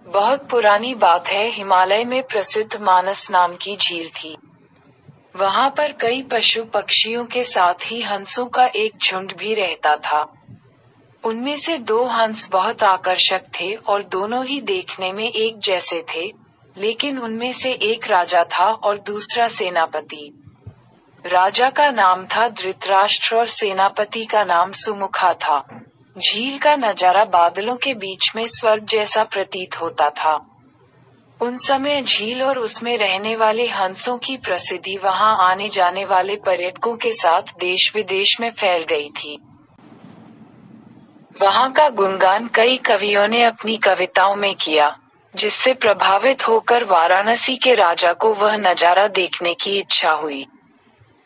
बहुत पुरानी बात है, हिमालय में प्रसिद्ध मानस नाम की झील थी। वहां पर कई पशु पक्षियों के साथ ही हंसों का एक झुंड भी रहता था। उनमें से दो हंस बहुत आकर्षक थे और दोनों ही देखने में एक जैसे थे, लेकिन उनमें से एक राजा था और दूसरा सेनापति। राजा का नाम था धृतराष्ट्र और सेनापति का नाम सुमुखा था। झील का नजारा बादलों के बीच में स्वर्ग जैसा प्रतीत होता था। उन समय झील और उसमें रहने वाले हंसों की प्रसिद्धि वहां आने जाने वाले पर्यटकों के साथ देश विदेश में फैल गई थी। वहां का गुणगान कई कवियों ने अपनी कविताओं में किया, जिससे प्रभावित होकर वाराणसी के राजा को वह नजारा देखने की इच्छा हुई।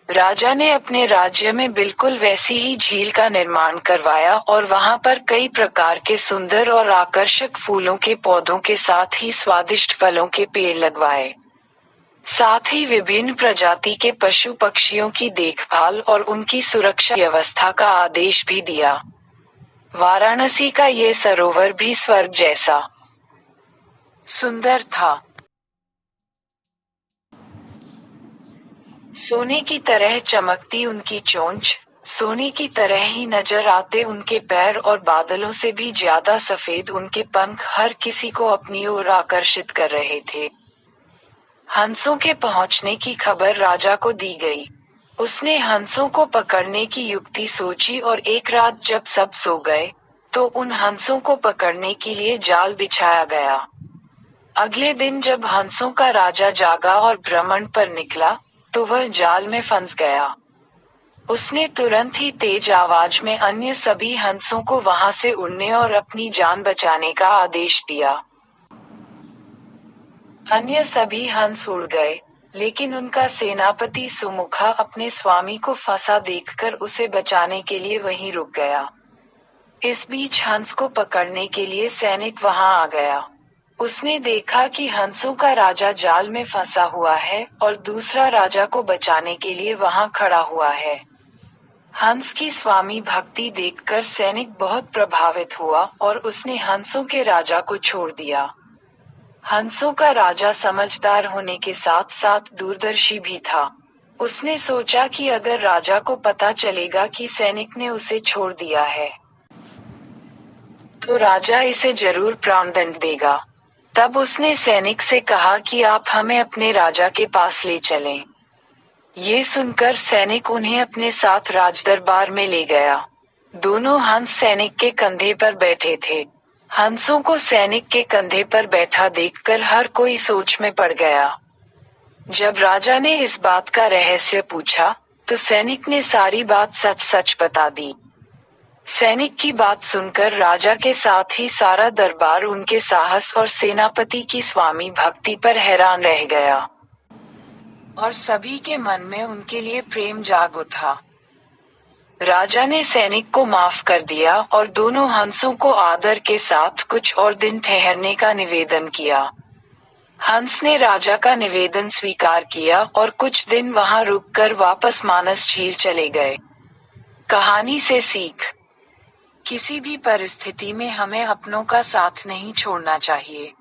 राजा ने अपने राज्य में बिल्कुल वैसी ही झील का निर्माण करवाया और वहां पर कई प्रकार के सुंदर और आकर्षक फूलों के पौधों के साथ ही स्वादिष्ट फलों के पेड़ लगवाए। साथ ही विभिन्न प्रजाति के पशु पक्षियों की देखभाल और उनकी सुरक्षा व्यवस्था का आदेश भी दिया। वाराणसी का ये सरोवर भी स्वर्ग जैसा सुंदर था। सोने की तरह चमकती उनकी चोंच, सोने की तरह ही नजर आते उनके पैर और बादलों से भी ज्यादा सफेद उनके पंख हर किसी को अपनी ओर आकर्षित कर रहे थे। हंसों के पहुंचने की खबर राजा को दी गई। उसने हंसों को पकड़ने की युक्ति सोची और एक रात जब सब सो गए, तो उन हंसों को पकड़ने के लिए जाल बिछाया गया। अगले दिन जब हंसों का राजा जागा और भ्रमण पर निकला, तो वह जाल में फंस गया। उसने तुरंत ही तेज आवाज में अन्य सभी हंसों को वहां से उड़ने और अपनी जान बचाने का आदेश दिया। अन्य सभी हंस उड़ गए, लेकिन उनका सेनापति सुमुखा अपने स्वामी को फंसा देखकर उसे बचाने के लिए वहीं रुक गया। इस बीच हंस को पकड़ने के लिए सैनिक वहां आ गया। उसने देखा कि हंसों का राजा जाल में फंसा हुआ है और दूसरा राजा को बचाने के लिए वहां खड़ा हुआ है। हंस की स्वामी भक्ति देखकर सैनिक बहुत प्रभावित हुआ और उसने हंसों के राजा को छोड़ दिया। हंसों का राजा समझदार होने के साथ साथ दूरदर्शी भी था। उसने सोचा कि अगर राजा को पता चलेगा कि सैनिक ने उसे छोड़ दिया है, तो राजा इसे जरूर प्राणदंड देगा। तब उसने सैनिक से कहा कि आप हमें अपने राजा के पास ले चलें। ये सुनकर सैनिक उन्हें अपने साथ राजदरबार में ले गया। दोनों हंस सैनिक के कंधे पर बैठे थे। हंसों को सैनिक के कंधे पर बैठा देखकर हर कोई सोच में पड़ गया। जब राजा ने इस बात का रहस्य पूछा, तो सैनिक ने सारी बात सच सच बता दी। सैनिक की बात सुनकर राजा के साथ ही सारा दरबार उनके साहस और सेनापति की स्वामी भक्ति पर हैरान रह गया, और सभी के मन में उनके लिए प्रेम जाग उठा। राजा ने सैनिक को माफ कर दिया और दोनों हंसों को आदर के साथ कुछ और दिन ठहरने का निवेदन किया। हंस ने राजा का निवेदन स्वीकार किया और कुछ दिन वहां रुककर वापस मानस झील चले गए। कहानी से सीख: किसी भी परिस्थिति में हमें अपनों का साथ नहीं छोड़ना चाहिए।